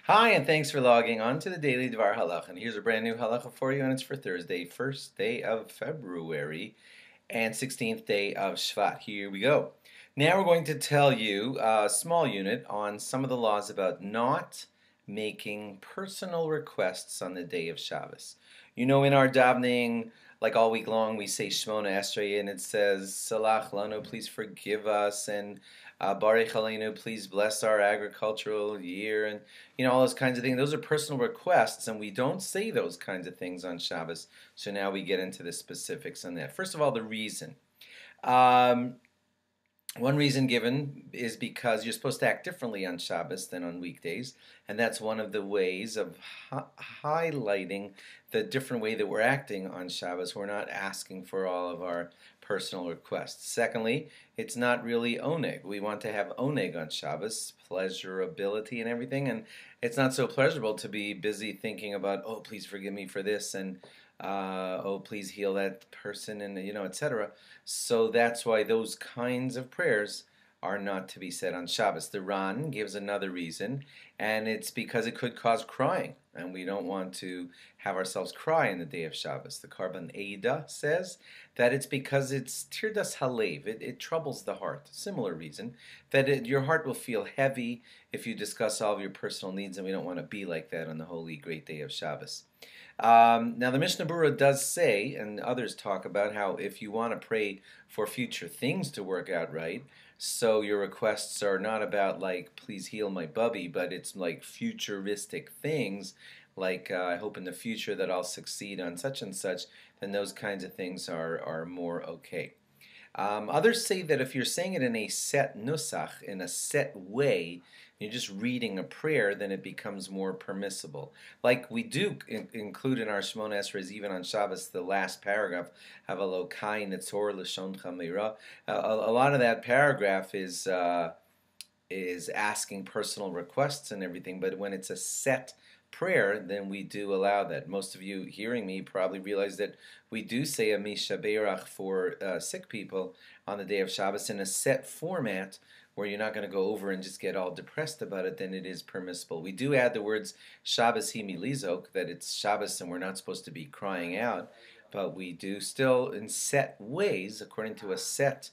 Hi, and thanks for logging on to the Daily DVAR Halacha. And here's a brand new halacha for you, and it's for Thursday, first day of February, and 16th day of SHVAT. Here we go. Now we're going to tell you a small unit on some of the laws about not making personal requests on the day of Shabbos. You know, in our davening, like all week long, we say shemoneh-esrei, and it says, Salach lanu, please forgive us, and Baruch Aleinu, please bless our agricultural year, and all those kinds of things. Those are personal requests, and we don't say those kinds of things on Shabbos. So now we get into the specifics on that. First of all, the reason. Um, One reason given is because you're supposed to act differently on Shabbos than on weekdays, and that's one of the ways of highlighting the different way that we're acting on Shabbos. We're not asking for all of our personal requests. Secondly, it's not really oneg. We want to have oneg on Shabbos, pleasurability and everything, and it's not so pleasurable to be busy thinking about, oh, please forgive me for this, and oh, please heal that person, and etc. So that's why those kinds of prayers are not to be said on Shabbos. The Ran gives another reason, and it's because it could cause crying, and we don't want to have ourselves cry in the day of Shabbos. The Karban Eida says that it's because it's tirdas halev, it troubles the heart. Similar reason, that your heart will feel heavy if you discuss all of your personal needs, and we don't want to be like that on the holy great day of Shabbos. Now the Mishnah Berurah does say, and others talk about, how if you want to pray for future things to work out right, so your requests are not about like, please heal my bubby, but it's like futuristic things, like I hope in the future that I'll succeed on such and such, then those kinds of things are more okay. Others say that if you're saying it in a set nusach, in a set way, you're just reading a prayer, then it becomes more permissible. Like we do include in our shemoneh-esrei, even on Shabbos, the last paragraph, Havalo kai netzor l'shon chamira. A lot of that paragraph is asking personal requests and everything, but when it's a set prayer, then we do allow that. Most of you hearing me probably realize that we do say a mishaberach for sick people on the day of Shabbos in a set format where you're not going to go over and just get all depressed about it. Then it is permissible. We do add the words Shabbos hi milizok, that it's Shabbos and we're not supposed to be crying out, but we do still in set ways, according to a set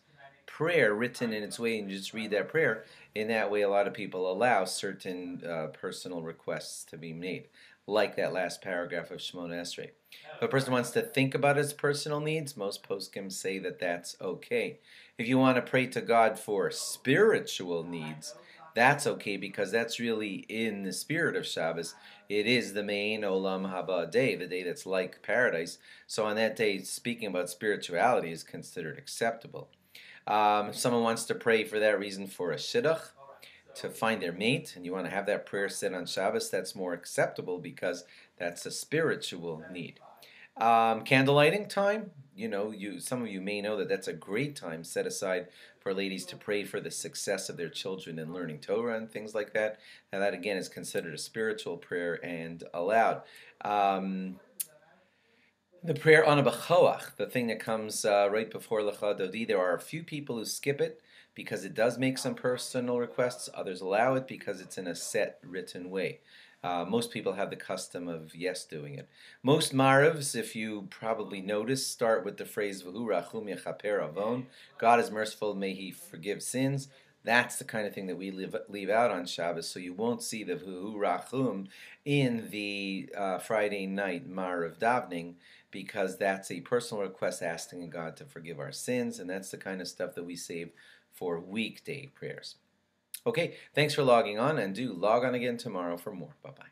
prayer written in its way, and you just read that prayer. In that way, a lot of people allow certain personal requests to be made, like that last paragraph of shemoneh-esrei. If a person wants to think about his personal needs, most poskim say that that's okay. If you want to pray to God for spiritual needs, that's okay, because that's really in the spirit of Shabbos. It is the main Olam Haba day, the day that's like paradise. So on that day, speaking about spirituality is considered acceptable. If someone wants to pray for that reason for a shidduch, to find their mate, and you want to have that prayer said on Shabbos, that's more acceptable because that's a spiritual need. Candlelighting time, some of you may know that that's a great time set aside for ladies to pray for the success of their children in learning Torah and things like that. Now that again is considered a spiritual prayer and allowed. The prayer on a b'choach, the thing that comes right before Lecha Dodi, there are a few people who skip it because it does make some personal requests. Others allow it because it's in a set written way. Most people have the custom of doing it. Most marivs, if you probably notice, start with the phrase V'hu rachum yechaper avon. God is merciful, may He forgive sins. That's the kind of thing that we leave out on Shabbos, so you won't see the V'hu rachum in the Friday night Marav davening, because that's a personal request asking God to forgive our sins, and that's the kind of stuff that we save for weekday prayers. Okay, thanks for logging on, and do log on again tomorrow for more. Bye-bye.